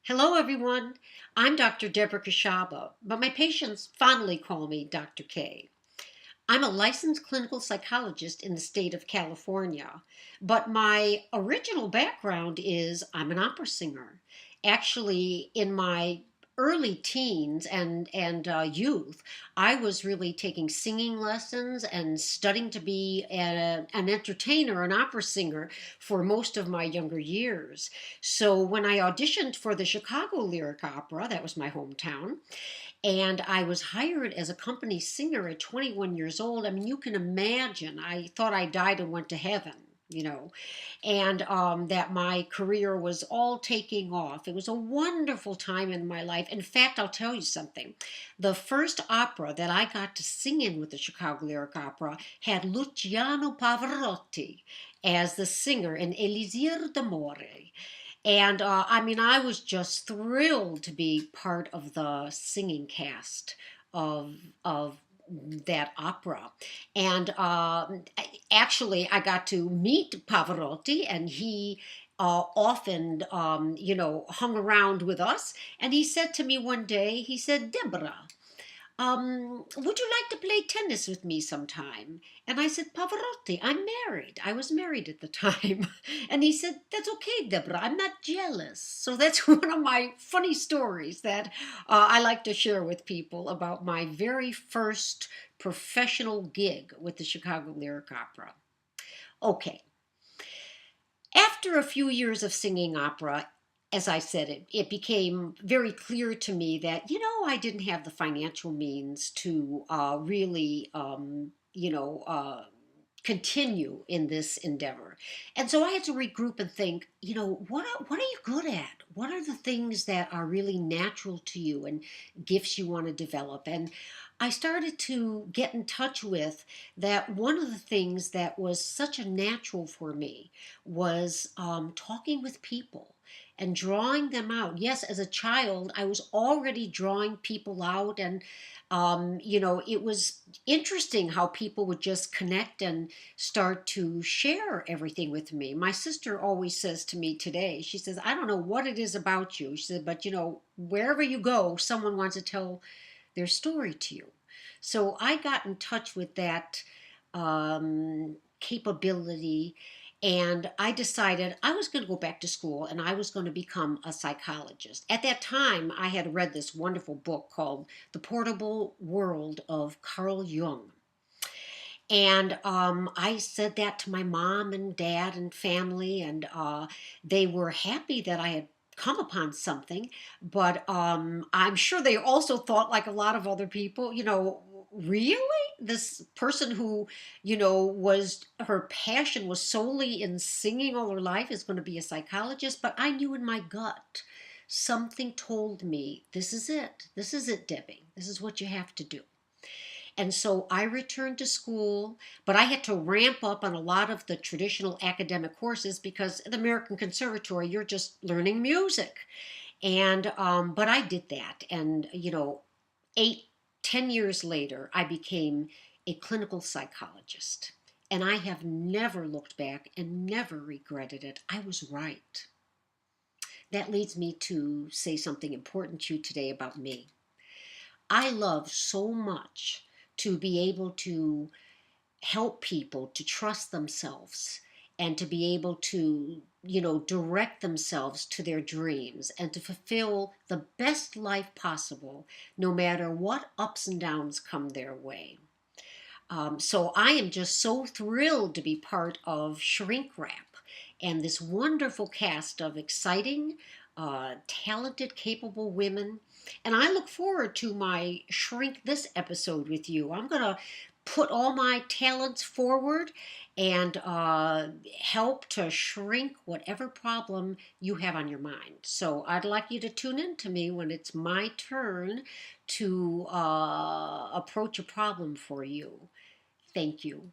Hello, everyone. I'm Dr. Deborah Kashaba, but my patients fondly call me Dr. K. I'm a licensed clinical psychologist in the state of California, but my original background is I'm an opera singer. Actually, in my early teens and youth, I was really taking singing lessons and studying to be an entertainer, an opera singer for most of my younger years. So when I auditioned for the Chicago Lyric Opera, that was my hometown, and I was hired as a company singer at 21 years old. I mean, you can imagine, I thought I died and went to heaven, you know, and that my career was all taking off. It was a wonderful time in my life. In fact, I'll tell you something. The first opera that I got to sing in with the Chicago Lyric Opera had Luciano Pavarotti as the singer in Elisir d'Amore. And I mean, I was just thrilled to be part of the singing cast of that opera. And actually, I got to meet Pavarotti, and he often, hung around with us. And he said to me one day, he said, Deborah, would you like to play tennis with me sometime? And I said, Pavarotti, I'm married. I was married at the time. And he said, that's okay, Deborah. I'm not jealous. So that's one of my funny stories that I like to share with people about my very first professional gig with the Chicago Lyric Opera. Okay, after a few years of singing opera, as I said, it became very clear to me that, I didn't have the financial means to really, continue in this endeavor. And so I had to regroup and think, what are you good at? What are the things that are really natural to you and gifts you want to develop? And I started to get in touch with that one of the things that was such a natural for me was talking with people and drawing them out. Yes, as a child, I was already drawing people out, and it was interesting how people would just connect and start to share everything with me. My sister always says to me today, she says, I don't know what it is about you. She said, but wherever you go, someone wants to tell their story to you. So I got in touch with that capability, and I decided I was going to go back to school and I was going to become a psychologist. At that time, I had read this wonderful book called The Portable World of Carl Jung. And I said that to my mom and dad and family, and they were happy that I had come upon something. But I'm sure they also thought, like a lot of other people, really? This person who, was her passion was solely in singing all her life is going to be a psychologist. But I knew in my gut, something told me, this is it. This is it, Debbie. This is what you have to do. And so I returned to school, but I had to ramp up on a lot of the traditional academic courses because at the American Conservatory, you're just learning music. And, but I did that. And, 8, 10 years later, I became a clinical psychologist. And I have never looked back and never regretted it. I was right. That leads me to say something important to you today about me. I love so much to be able to help people to trust themselves and to be able to, direct themselves to their dreams and to fulfill the best life possible, no matter what ups and downs come their way. So I am just so thrilled to be part of Shrink Wrap and this wonderful cast of exciting, talented, capable women. And I look forward to my Shrink This episode with you. I'm going to put all my talents forward and help to shrink whatever problem you have on your mind. So I'd like you to tune in to me when it's my turn to approach a problem for you. Thank you.